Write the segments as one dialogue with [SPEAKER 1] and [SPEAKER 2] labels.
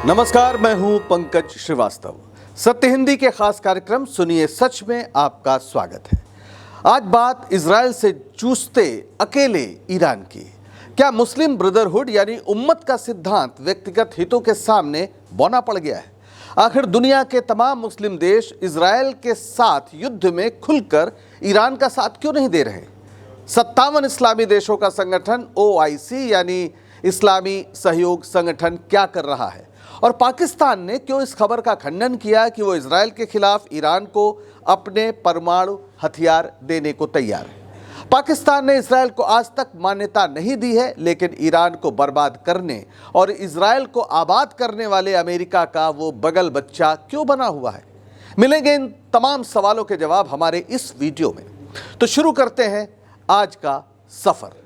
[SPEAKER 1] नमस्कार, मैं हूं पंकज श्रीवास्तव। सत्य हिंदी के खास कार्यक्रम सुनिए सच में आपका स्वागत है। आज बात इजराइल से जूझते अकेले ईरान की। क्या मुस्लिम ब्रदरहुड यानी उम्मत का सिद्धांत व्यक्तिगत हितों के सामने बौना पड़ गया है? आखिर दुनिया के तमाम मुस्लिम देश इजराइल के साथ युद्ध में खुलकर ईरान का साथ क्यों नहीं दे रहे? 57 इस्लामी देशों का संगठन OIC यानी इस्लामी सहयोग संगठन क्या कर रहा है? और पाकिस्तान ने क्यों इस खबर का खंडन किया कि वो इजराइल के खिलाफ ईरान को अपने परमाणु हथियार देने को तैयार है? पाकिस्तान ने इजराइल को आज तक मान्यता नहीं दी है, लेकिन ईरान को बर्बाद करने और इजराइल को आबाद करने वाले अमेरिका का वो बगल बच्चा क्यों बना हुआ है? मिलेंगे इन तमाम सवालों के जवाब हमारे इस वीडियो में। तो शुरू करते हैं आज का सफर।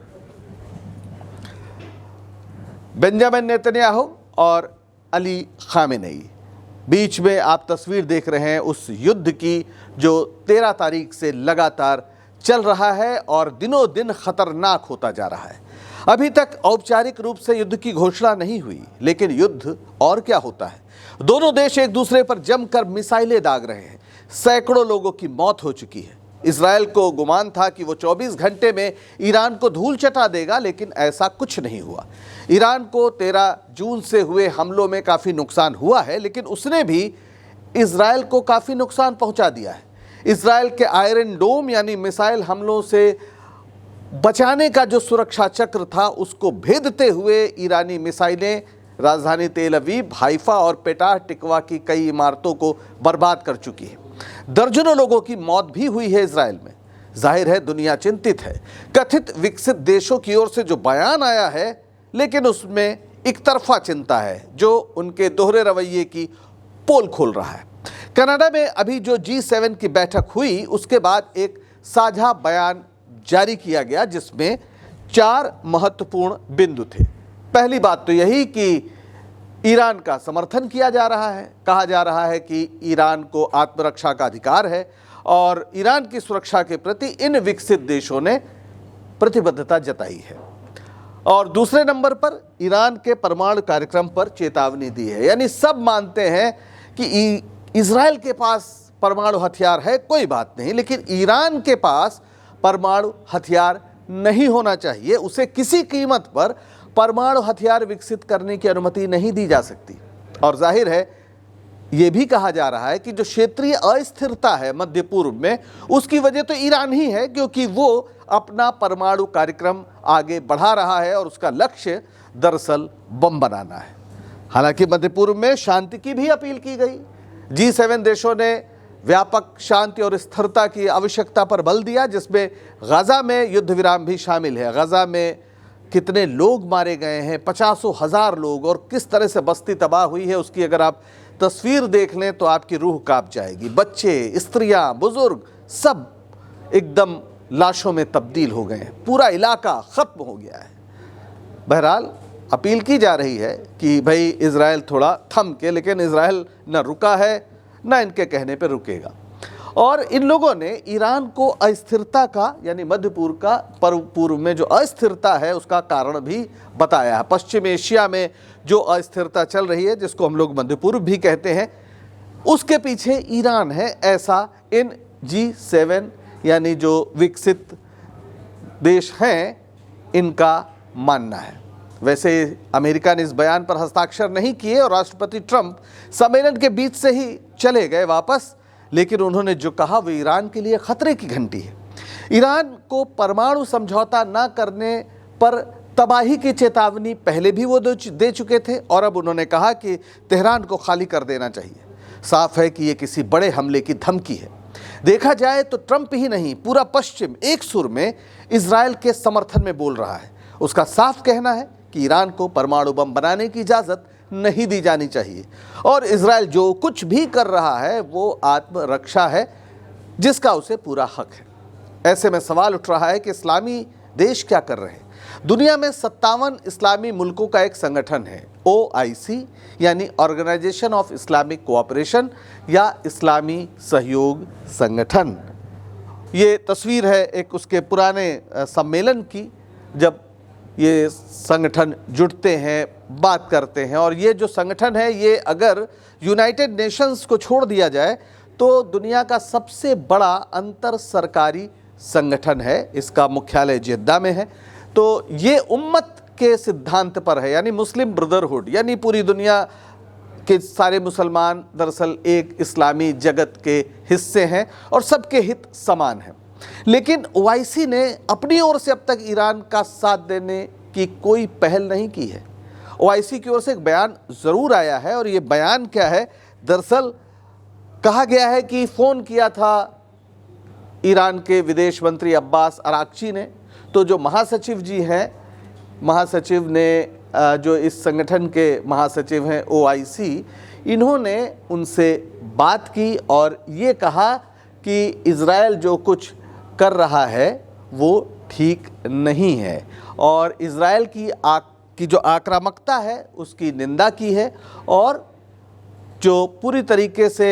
[SPEAKER 1] बेंजामिन नेतन्याहू और अली खामेनेई, बीच में आप तस्वीर देख रहे हैं उस युद्ध की जो 13 तारीख से लगातार चल रहा है और दिनों दिन खतरनाक होता जा रहा है। अभी तक औपचारिक रूप से युद्ध की घोषणा नहीं हुई, लेकिन युद्ध और क्या होता है। दोनों देश एक दूसरे पर जमकर मिसाइलें दाग रहे हैं। सैकड़ों लोगों की मौत हो चुकी है। इजराइल को गुमान था कि वो 24 घंटे में ईरान को धूल चटा देगा, लेकिन ऐसा कुछ नहीं हुआ। ईरान को 13 जून से हुए हमलों में काफ़ी नुकसान हुआ है, लेकिन उसने भी इजराइल को काफ़ी नुकसान पहुंचा दिया है। इजराइल के आयरन डोम यानी मिसाइल हमलों से बचाने का जो सुरक्षा चक्र था, उसको भेदते हुए ईरानी मिसाइलें राजधानी तेल अवीव, हाइफा और पेटाह टिकवा की कई इमारतों को बर्बाद कर चुकी है। दर्जनों लोगों की मौत भी हुई है इजराइल में। जाहिर है दुनिया चिंतित है। कथित विकसित देशों की ओर से जो बयान आया है, लेकिन उसमें एक तरफा चिंता है जो उनके दोहरे रवैये की पोल खोल रहा है। कनाडा में अभी जो G7 की बैठक हुई, उसके बाद एक साझा बयान जारी किया गया जिसमें 4 महत्वपूर्ण बिंदु थे। पहली बात तो यही कि ईरान का समर्थन किया जा रहा है। कहा जा रहा है कि ईरान को आत्मरक्षा का अधिकार है और ईरान की सुरक्षा के प्रति इन विकसित देशों ने प्रतिबद्धता जताई है। और दूसरे नंबर पर ईरान के परमाणु कार्यक्रम पर चेतावनी दी है। यानी सब मानते हैं कि इजराइल के पास परमाणु हथियार है, कोई बात नहीं, लेकिन ईरान के पास परमाणु हथियार नहीं होना चाहिए। उसे किसी कीमत पर परमाणु हथियार विकसित करने की अनुमति नहीं दी जा सकती। और जाहिर है ये भी कहा जा रहा है कि जो क्षेत्रीय अस्थिरता है मध्य पूर्व में, उसकी वजह तो ईरान ही है, क्योंकि वो अपना परमाणु कार्यक्रम आगे बढ़ा रहा है और उसका लक्ष्य दरअसल बम बनाना है। हालांकि मध्य पूर्व में शांति की भी अपील की गई। G7 देशों ने व्यापक शांति और स्थिरता की आवश्यकता पर बल दिया, जिसमें गाजा में युद्ध विराम भी शामिल है। गाजा में कितने लोग मारे गए हैं, 50,000 लोग, और किस तरह से बस्ती तबाह हुई है उसकी अगर आप तस्वीर देख लें तो आपकी रूह कांप जाएगी। बच्चे, स्त्रियां, बुजुर्ग सब एकदम लाशों में तब्दील हो गए हैं। पूरा इलाका ख़त्म हो गया है। बहरहाल अपील की जा रही है कि भाई इजराइल थोड़ा थम के, लेकिन इजराइल न रुका है न इनके कहने पर रुकेगा। और इन लोगों ने ईरान को अस्थिरता का यानी मध्य पूर्व में जो अस्थिरता है उसका कारण भी बताया है। पश्चिम एशिया में जो अस्थिरता चल रही है, जिसको हम लोग मध्य पूर्व भी कहते हैं, उसके पीछे ईरान है, ऐसा इन G7 यानी जो विकसित देश हैं इनका मानना है। वैसे अमेरिका ने इस बयान पर हस्ताक्षर नहीं किए और राष्ट्रपति ट्रंप सम्मेलन के बीच से ही चले गए वापस, लेकिन उन्होंने जो कहा वो ईरान के लिए खतरे की घंटी है। ईरान को परमाणु समझौता न करने पर तबाही की चेतावनी पहले भी वो दे चुके थे और अब उन्होंने कहा कि तेहरान को खाली कर देना चाहिए। साफ है कि ये किसी बड़े हमले की धमकी है। देखा जाए तो ट्रंप ही नहीं, पूरा पश्चिम एक सुर में इजराइल के समर्थन में बोल रहा है। उसका साफ कहना है कि ईरान को परमाणु बम बनाने की इजाज़त नहीं दी जानी चाहिए और इजराइल जो कुछ भी कर रहा है वो आत्मरक्षा है, जिसका उसे पूरा हक है। ऐसे में सवाल उठ रहा है कि इस्लामी देश क्या कर रहे हैं। दुनिया में 57 इस्लामी मुल्कों का एक संगठन है OIC यानी ऑर्गेनाइजेशन ऑफ इस्लामिक कोऑपरेशन या इस्लामी सहयोग संगठन। ये तस्वीर है एक उसके पुराने सम्मेलन की, जब ये संगठन जुटते हैं, बात करते हैं। और ये जो संगठन है, ये अगर यूनाइटेड नेशंस को छोड़ दिया जाए तो दुनिया का सबसे बड़ा अंतर सरकारी संगठन है। इसका मुख्यालय जेद्दा में है। तो ये उम्मत के सिद्धांत पर है, यानी मुस्लिम ब्रदरहुड, यानी पूरी दुनिया के सारे मुसलमान दरअसल एक इस्लामी जगत के हिस्से हैं और सबके हित समान हैं। लेकिन ओआईसी ने अपनी ओर से अब तक ईरान का साथ देने की कोई पहल नहीं की है। ओआईसी की ओर से एक बयान ज़रूर आया है, और ये बयान क्या है, दरअसल कहा गया है कि फ़ोन किया था ईरान के विदेश मंत्री अब्बास अराक्ची ने। तो जो महासचिव जी हैं, महासचिव ने जो इस संगठन के महासचिव हैं ओआईसी, इन्होंने उनसे बात की और ये कहा कि इज़राइल जो कुछ कर रहा है वो ठीक नहीं है, और इज़राइल की जो आक्रामकता है उसकी निंदा की है, और जो पूरी तरीके से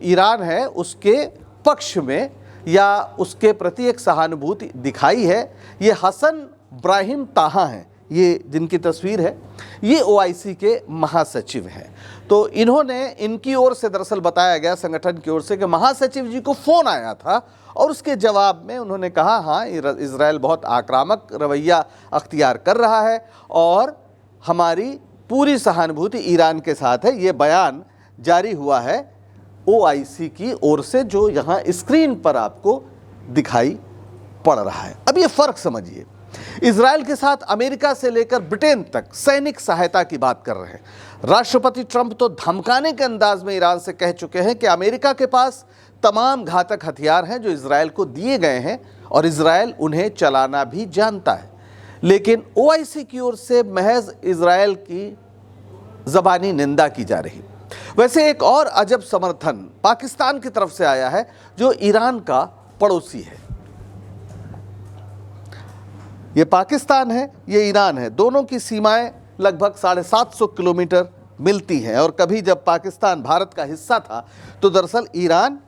[SPEAKER 1] ईरान है उसके पक्ष में या उसके प्रति एक सहानुभूति दिखाई है। ये हसन ब्राहिम ताहा हैं, ये जिनकी तस्वीर है, ये ओआईसी के महासचिव हैं। तो इन्होंने, इनकी ओर से दरअसल बताया गया संगठन की ओर से कि महासचिव जी को फ़ोन आया था और उसके जवाब में उन्होंने कहा हाँ, इज़राइल बहुत आक्रामक रवैया अख्तियार कर रहा है और हमारी पूरी सहानुभूति ईरान के साथ है। ये बयान जारी हुआ है ओआईसी की ओर से, जो यहाँ स्क्रीन पर आपको दिखाई पड़ रहा है। अब ये फ़र्क समझिए, इज़राइल के साथ अमेरिका से लेकर ब्रिटेन तक सैनिक सहायता की बात कर रहे हैं। राष्ट्रपति ट्रंप तो धमकाने के अंदाज में ईरान से कह चुके हैं कि अमेरिका के पास तमाम घातक हथियार हैं जो इज़राइल को दिए गए हैं और इज़राइल उन्हें चलाना भी जानता है। लेकिन ओआईसी की ओर से महज इज़राइल की ज़बानी निंदा की जा रही। वैसे एक और अजब समर्थन पाकिस्तान की तरफ से आया है, जो ईरान का पड़ोसी है। ये पाकिस्तान है, ये ईरान है, दोनों की सीमाएं लगभग 750 किलोमीटर मिलती हैं। और कभी जब पाकिस्तान भारत का हिस्सा था तो दरअसल ईरान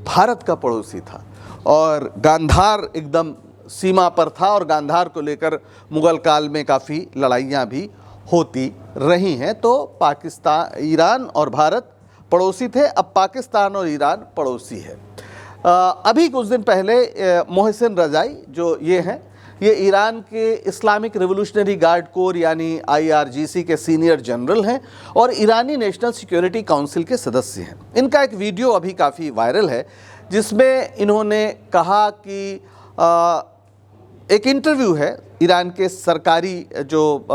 [SPEAKER 1] भारत का पड़ोसी था और गांधार एकदम सीमा पर था, और गांधार को लेकर मुग़ल काल में काफ़ी लड़ाइयाँ भी होती रही हैं। तो पाकिस्तान, ईरान और भारत पड़ोसी थे, अब पाकिस्तान और ईरान पड़ोसी है। अभी कुछ दिन पहले मोहसिन रज़ाई जो ये हैं, ये ईरान के इस्लामिक रिवोल्यूशनरी गार्ड कोर यानी IRGC के सीनियर जनरल हैं और ईरानी नेशनल सिक्योरिटी काउंसिल के सदस्य हैं। इनका एक वीडियो अभी काफ़ी वायरल है, जिसमें इन्होंने कहा कि एक इंटरव्यू है, ईरान के सरकारी जो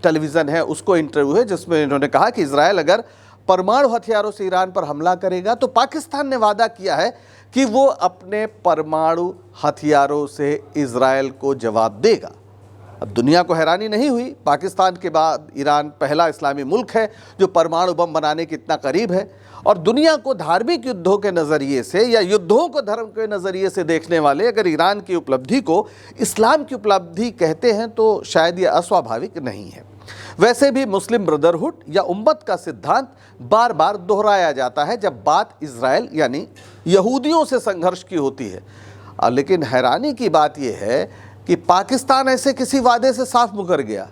[SPEAKER 1] टेलीविज़न है उसको इंटरव्यू है, जिसमें इन्होंने कहा कि इज़राइल अगर परमाणु हथियारों से ईरान पर हमला करेगा तो पाकिस्तान ने वादा किया है कि वो अपने परमाणु हथियारों से इज़राइल को जवाब देगा। अब दुनिया को हैरानी नहीं हुई, पाकिस्तान के बाद ईरान पहला इस्लामी मुल्क है जो परमाणु बम बनाने के इतना करीब है, और दुनिया को धार्मिक युद्धों के नज़रिए से या युद्धों को धर्म के नज़रिए से देखने वाले अगर ईरान की उपलब्धि को इस्लाम की उपलब्धि कहते हैं तो शायद ये अस्वाभाविक नहीं है। वैसे भी मुस्लिम ब्रदरहुड या उम्मत का सिद्धांत बार बार दोहराया जाता है जब बात इज़राइल यानी यहूदियों से संघर्ष की होती है। लेकिन हैरानी की बात यह है कि पाकिस्तान ऐसे किसी वादे से साफ मुकर गया।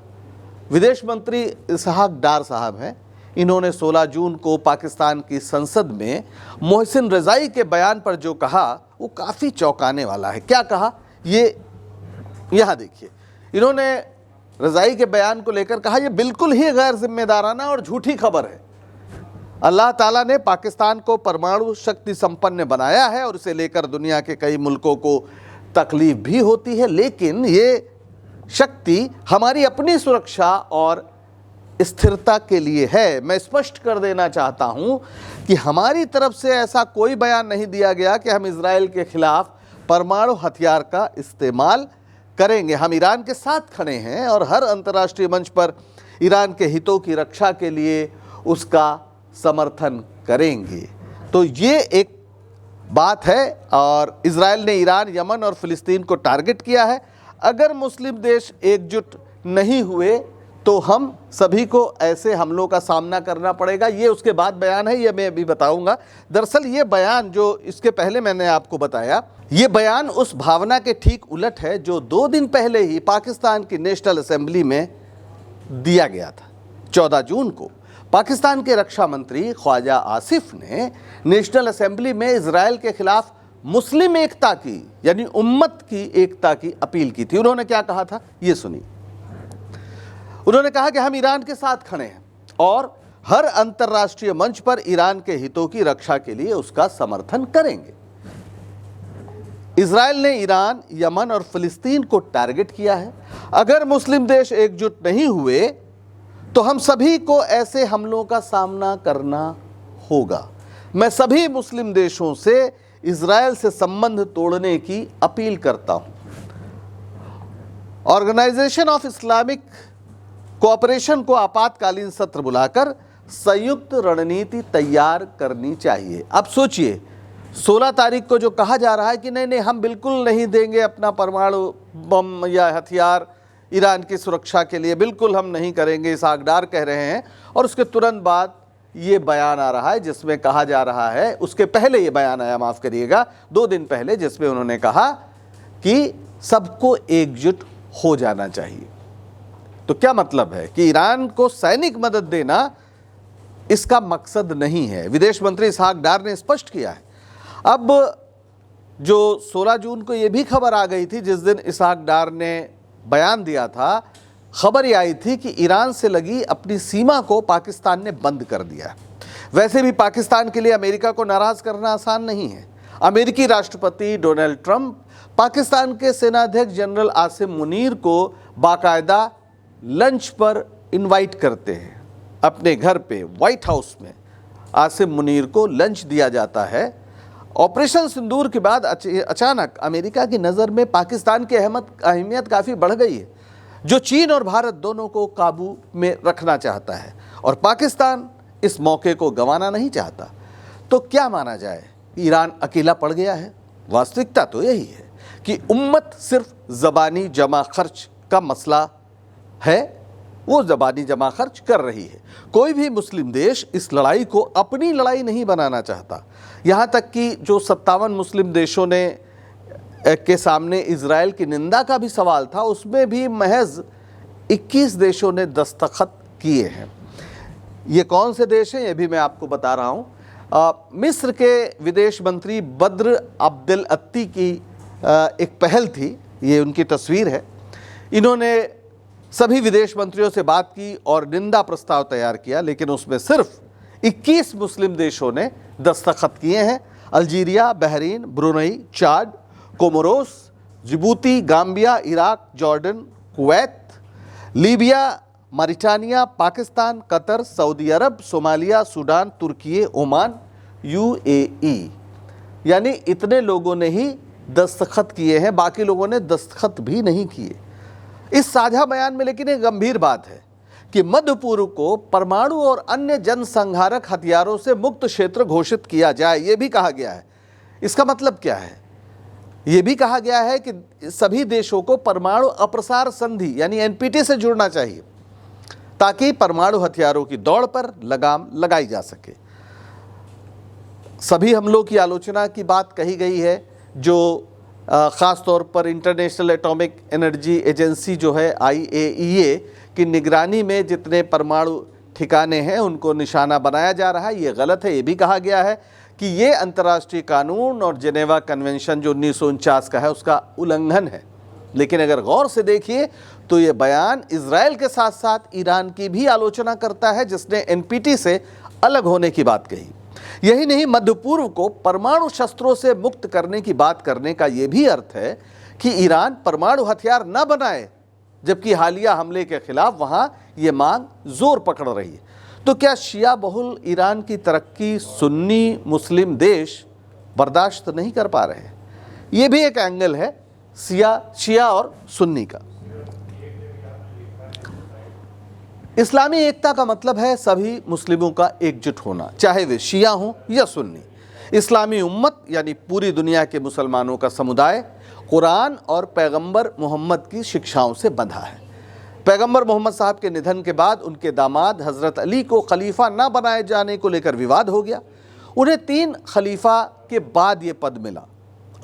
[SPEAKER 1] विदेश मंत्री इसहाक डार साहब हैं, इन्होंने 16 जून को पाकिस्तान की संसद में मोहसिन रज़ाई के बयान पर जो कहा वो काफ़ी चौंकाने वाला है। क्या कहा, ये यहाँ देखिए। इन्होंने रज़ाई के बयान को लेकर कहा, यह बिल्कुल ही गैर जिम्मेदाराना और झूठी खबर है। अल्लाह ताला ने पाकिस्तान को परमाणु शक्ति संपन्न बनाया है और इसे लेकर दुनिया के कई मुल्कों को तकलीफ भी होती है, लेकिन ये शक्ति हमारी अपनी सुरक्षा और स्थिरता के लिए है। मैं स्पष्ट कर देना चाहता हूं कि हमारी तरफ से ऐसा कोई बयान नहीं दिया गया कि हम इज़राइल के खिलाफ परमाणु हथियार का इस्तेमाल करेंगे। हम ईरान के साथ खड़े हैं और हर अंतर्राष्ट्रीय मंच पर ईरान के हितों की रक्षा के लिए उसका समर्थन करेंगे। तो ये एक बात है। और इज़राइल ने ईरान, यमन और फ़िलिस्तीन को टारगेट किया है। अगर मुस्लिम देश एकजुट नहीं हुए तो हम सभी को ऐसे हमलों का सामना करना पड़ेगा। ये उसके बाद बयान है, ये मैं अभी बताऊंगा। दरअसल ये बयान जो इसके पहले मैंने आपको बताया, ये बयान उस भावना के ठीक उलट है जो 2 दिन पहले ही पाकिस्तान की नेशनल असेंबली में दिया गया था। 14 जून को पाकिस्तान के रक्षा मंत्री ख्वाजा आसिफ ने नेशनल असेंबली में इजराइल के खिलाफ मुस्लिम एकता की, यानी उम्मत की एकता की अपील की थी। उन्होंने क्या कहा था, ये सुनिए। उन्होंने कहा कि हम ईरान के साथ खड़े हैं और हर अंतर्राष्ट्रीय मंच पर ईरान के हितों की रक्षा के लिए उसका समर्थन करेंगे। इजराइल ने ईरान, यमन और फिलिस्तीन को टारगेट किया है। अगर मुस्लिम देश एकजुट नहीं हुए तो हम सभी को ऐसे हमलों का सामना करना होगा। मैं सभी मुस्लिम देशों से इजराइल से संबंध तोड़ने की अपील करता हूं। ऑर्गेनाइजेशन ऑफ इस्लामिक कोऑपरेशन को आपातकालीन सत्र बुलाकर संयुक्त रणनीति तैयार करनी चाहिए। अब सोचिए, 16 तारीख को जो कहा जा रहा है कि नहीं हम बिल्कुल नहीं देंगे अपना परमाणु बम या हथियार ईरान की सुरक्षा के लिए, बिल्कुल हम नहीं करेंगे, इसहाक डार कह रहे हैं। और उसके तुरंत बाद ये बयान आ रहा है जिसमें कहा जा रहा है, उसके पहले ये बयान आया, माफ़ करिएगा, 2 दिन पहले, जिसमें उन्होंने कहा कि सबको एकजुट हो जाना चाहिए। तो क्या मतलब है कि ईरान को सैनिक मदद देना इसका मकसद नहीं है। विदेश मंत्री इसहाक डार ने स्पष्ट किया है। अब जो 16 जून को ये भी खबर आ गई थी, जिस दिन इसहाक डार ने बयान दिया था, खबर ये आई थी कि ईरान से लगी अपनी सीमा को पाकिस्तान ने बंद कर दिया। वैसे भी पाकिस्तान के लिए अमेरिका को नाराज़ करना आसान नहीं है। अमेरिकी राष्ट्रपति डोनाल्ड ट्रंप पाकिस्तान के सेनाध्यक्ष जनरल आसिम मुनीर को बाकायदा लंच पर इनवाइट करते हैं। अपने घर पे व्हाइट हाउस में आसिम मुनीर को लंच दिया जाता है। ऑपरेशन सिंदूर के बाद अचानक अमेरिका की नज़र में पाकिस्तान की अहमियत काफ़ी बढ़ गई है, जो चीन और भारत दोनों को काबू में रखना चाहता है, और पाकिस्तान इस मौके को गंवाना नहीं चाहता। तो क्या माना जाए, ईरान अकेला पड़ गया है? वास्तविकता तो यही है कि उम्मत सिर्फ ज़बानी जमा खर्च का मसला है, वो ज़बानी जमा खर्च कर रही है। कोई भी मुस्लिम देश इस लड़ाई को अपनी लड़ाई नहीं बनाना चाहता। यहाँ तक कि जो 57 मुस्लिम देशों ने के सामने इजराइल की निंदा का भी सवाल था, उसमें भी महज 21 देशों ने दस्तखत किए हैं। ये कौन से देश हैं, ये भी मैं आपको बता रहा हूँ। मिस्र के विदेश मंत्री बद्र अब्देल अत्ती की एक पहल थी, ये उनकी तस्वीर है। इन्होंने सभी विदेश मंत्रियों से बात की और निंदा प्रस्ताव तैयार किया, लेकिन उसमें सिर्फ 21 मुस्लिम देशों ने दस्तखत किए हैं। Algeria, Bahrain, Brunei, Chad, Comoros, Djibouti, Gambia, Iraq, Jordan, Kuwait, Libya, Mauritania, Pakistan, Qatar, Saudi Arabia, Somalia, Sudan, तुर्की, ओमान, UAE, यानी इतने लोगों ने ही दस्तखत किए हैं, बाकी लोगों ने दस्तखत भी नहीं किए इस साझा बयान में। लेकिन एक गंभीर बात है कि मध्य पूर्व को परमाणु और अन्य जनसंहारक हथियारों से मुक्त क्षेत्र घोषित किया जाए, ये भी कहा गया है। इसका मतलब क्या है? ये भी कहा गया है कि सभी देशों को परमाणु अप्रसार संधि यानी NPT से जुड़ना चाहिए, ताकि परमाणु हथियारों की दौड़ पर लगाम लगाई जा सके। सभी हमलों की आलोचना की बात कही गई है, जो ख़ास तौर पर इंटरनेशनल एटॉमिक एनर्जी एजेंसी जो है IAEA की निगरानी में जितने परमाणु ठिकाने हैं उनको निशाना बनाया जा रहा है। ये गलत है। ये भी कहा गया है कि ये अंतर्राष्ट्रीय कानून और जेनेवा कन्वेंशन जो 1949 का है उसका उल्लंघन है। लेकिन अगर गौर से देखिए तो ये बयान इजराइल के साथ साथ ईरान की भी आलोचना करता है, जिसने NPT से अलग होने की बात कही। यही नहीं, मध्य पूर्व को परमाणु शस्त्रों से मुक्त करने की बात करने का यह भी अर्थ है कि ईरान परमाणु हथियार न बनाए, जबकि हालिया हमले के खिलाफ वहां यह मांग जोर पकड़ रही है। तो क्या शिया बहुल ईरान की तरक्की सुन्नी मुस्लिम देश बर्दाश्त नहीं कर पा रहे हैं? ये भी एक एंगल है शिया और सुन्नी का। इस्लामी एकता का मतलब है सभी मुस्लिमों का एकजुट होना, चाहे वे शिया हों या सुन्नी। इस्लामी उम्मत यानी पूरी दुनिया के मुसलमानों का समुदाय कुरान और पैगंबर मोहम्मद की शिक्षाओं से बंधा है। पैगंबर मोहम्मद साहब के निधन के बाद उनके दामाद हज़रत अली को खलीफा ना बनाए जाने को लेकर विवाद हो गया। उन्हें 3 खलीफा के बाद ये पद मिला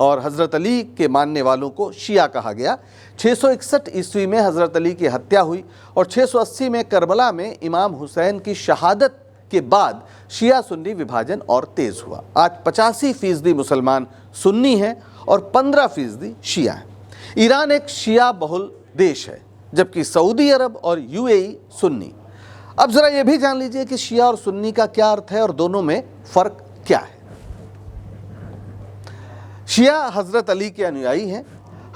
[SPEAKER 1] और हज़रत अली के मानने वालों को शिया कहा गया। 661 ईस्वी में हज़रत अली की हत्या हुई और 680 में करबला में इमाम हुसैन की शहादत के बाद शिया सुन्नी विभाजन और तेज़ हुआ। आज 85% मुसलमान सुन्नी हैं और 15% शिया हैं। ईरान एक शिया बहुल देश है, जबकि सऊदी अरब और यूएई सुन्नी। अब ज़रा ये भी जान लीजिए कि शिया और सुन्नी का क्या अर्थ है और दोनों में फ़र्क क्या है। शिया हज़रत अली के अनुयायी हैं।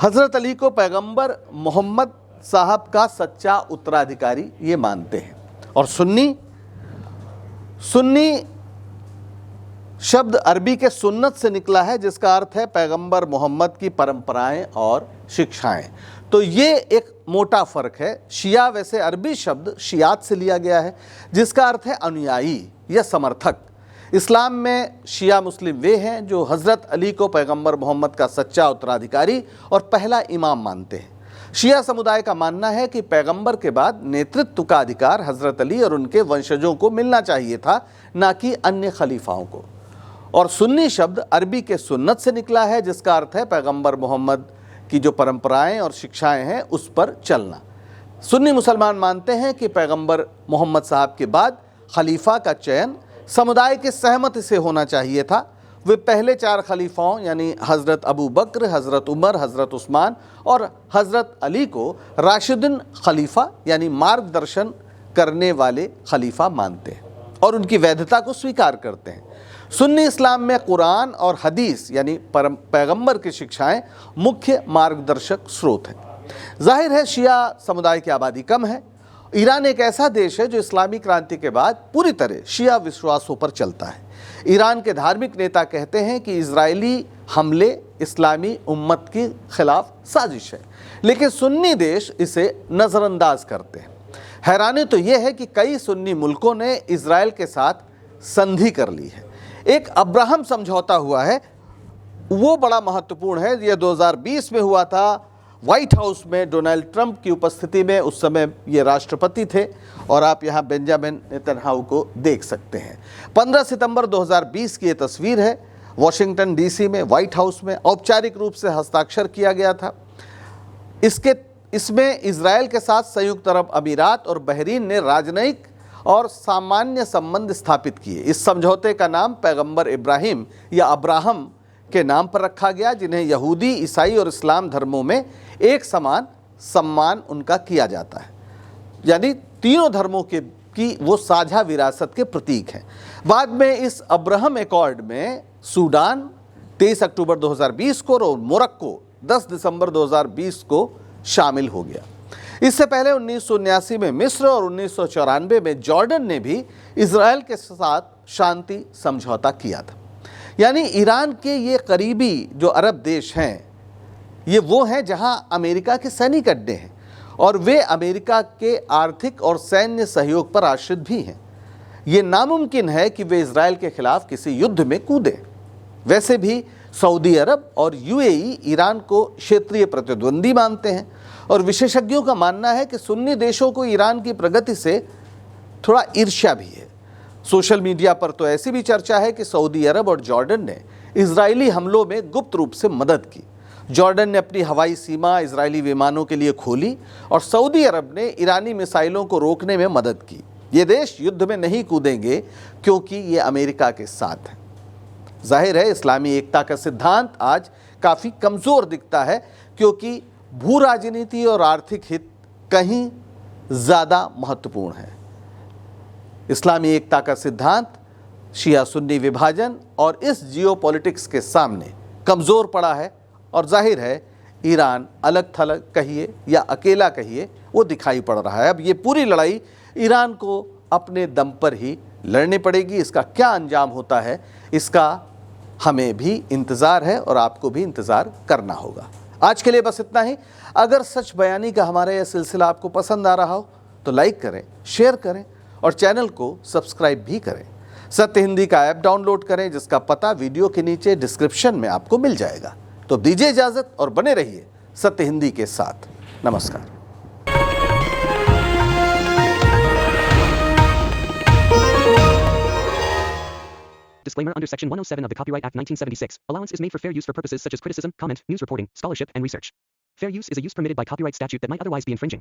[SPEAKER 1] हज़रत अली को पैगंबर मोहम्मद साहब का सच्चा उत्तराधिकारी ये मानते हैं। और सुन्नी शब्द अरबी के सुन्नत से निकला है, जिसका अर्थ है पैगंबर मोहम्मद की परंपराएं और शिक्षाएं। तो ये एक मोटा फ़र्क है। शिया वैसे अरबी शब्द शियात से लिया गया है, जिसका अर्थ है अनुयायी या समर्थक। इस्लाम में शिया मुस्लिम वे हैं जो हज़रत अली को पैगंबर मोहम्मद का सच्चा उत्तराधिकारी और पहला इमाम मानते हैं। शिया समुदाय का मानना है कि पैगंबर के बाद नेतृत्व का अधिकार हज़रत अली और उनके वंशजों को मिलना चाहिए था, ना कि अन्य खलीफाओं को। और सुन्नी शब्द अरबी के सुन्नत से निकला है, जिसका अर्थ है पैगंबर मोहम्मद की जो परंपराएं और शिक्षाएं हैं उस पर चलना। सुन्नी मुसलमान मानते हैं कि पैगंबर मोहम्मद साहब के बाद खलीफा का चयन समुदाय की सहमति से होना चाहिए था। वे पहले 4 खलीफाओं यानी हज़रत अबू बकर, हज़रत उमर, हज़रत उस्मान और हज़रत अली को राशिदुन खलीफा यानी मार्गदर्शन करने वाले खलीफा मानते हैं और उनकी वैधता को स्वीकार करते हैं। सुन्नी इस्लाम में कुरान और हदीस यानी पैगंबर की शिक्षाएं मुख्य मार्गदर्शक स्रोत हैं। जाहिर है शिया समुदाय की आबादी कम है। ईरान एक ऐसा देश है जो इस्लामी क्रांति के बाद पूरी तरह शिया विश्वासों पर चलता है। ईरान के धार्मिक नेता कहते हैं कि इजरायली हमले इस्लामी उम्मत के खिलाफ साजिश है, लेकिन सुन्नी देश इसे नज़रअंदाज करते हैं। हैरानी तो यह है कि कई सुन्नी मुल्कों ने इजराइल के साथ संधि कर ली है। एक अब्राहम समझौता हुआ है, वो बड़ा महत्वपूर्ण है। यह 2020 में हुआ था व्हाइट हाउस में डोनाल्ड ट्रंप की उपस्थिति में। उस समय ये राष्ट्रपति थे और आप यहाँ बेंजामिन नेतन्याहू को देख सकते हैं। 15 सितंबर 2020 की ये तस्वीर है। वॉशिंगटन डीसी में व्हाइट हाउस में औपचारिक रूप से हस्ताक्षर किया गया था। इसमें इजराइल के साथ संयुक्त अरब अमीरात और बहरीन ने राजनयिक और सामान्य संबंध स्थापित किए। इस समझौते का नाम पैगंबर इब्राहिम या अब्राहम के नाम पर रखा गया, जिन्हें यहूदी, ईसाई और इस्लाम धर्मों में एक समान सम्मान उनका किया जाता है, यानी तीनों धर्मों की वो साझा विरासत के प्रतीक हैं। बाद में इस अब्राहम एकॉर्ड में सूडान 23 अक्टूबर 2020 को और मोरक्को 10 दिसंबर 2020 को शामिल हो गया। इससे पहले 1979 में मिस्र और 1994 में जॉर्डन ने भी इजराइल के साथ शांति समझौता किया था। यानी ईरान के ये करीबी जो अरब देश हैं, ये वो हैं जहां अमेरिका के सैनिक अड्डे हैं और वे अमेरिका के आर्थिक और सैन्य सहयोग पर आश्रित भी हैं। ये नामुमकिन है कि वे इजराइल के खिलाफ किसी युद्ध में कूदें। वैसे भी सऊदी अरब और यूएई ईरान को क्षेत्रीय प्रतिद्वंदी मानते हैं और विशेषज्ञों का मानना है कि सुन्नी देशों को ईरान की प्रगति से थोड़ा ईर्ष्या भी है। सोशल मीडिया पर तो ऐसी भी चर्चा है कि सऊदी अरब और जॉर्डन ने इजरायली हमलों में गुप्त रूप से मदद की। जॉर्डन ने अपनी हवाई सीमा इजरायली विमानों के लिए खोली और सऊदी अरब ने ईरानी मिसाइलों को रोकने में मदद की। ये देश युद्ध में नहीं कूदेंगे क्योंकि ये अमेरिका के साथ हैं। जाहिर है इस्लामी एकता का सिद्धांत आज काफ़ी कमज़ोर दिखता है, क्योंकि भू राजनीति और आर्थिक हित कहीं ज़्यादा महत्वपूर्ण है। इस्लामी एकता का सिद्धांत शिया सुन्नी विभाजन और इस जियोपॉलिटिक्स के सामने कमज़ोर पड़ा है और जाहिर है ईरान अलग थलग कहिए या अकेला कहिए वो दिखाई पड़ रहा है। अब ये पूरी लड़ाई ईरान को अपने दम पर ही लड़नी पड़ेगी। इसका क्या अंजाम होता है इसका हमें भी इंतज़ार है और आपको भी इंतज़ार करना होगा। आज के लिए बस इतना ही। अगर सच बयानी का हमारा यह सिलसिला आपको पसंद आ रहा हो तो लाइक करें, शेयर करें और चैनल को सब्सक्राइब भी करें। सत्य हिंदी का ऐप डाउनलोड करें, जिसका पता वीडियो के नीचे डिस्क्रिप्शन में आपको मिल जाएगा। तो दीजिए इजाज़त और बने रहिए सत्य हिंदी के साथ। नमस्कार।
[SPEAKER 2] Disclaimer under Section 107 of the Copyright Act 1976, allowance is made for fair use for purposes such as criticism, comment, news reporting, scholarship, and research. Fair use is a use permitted by copyright statute that might otherwise be infringing.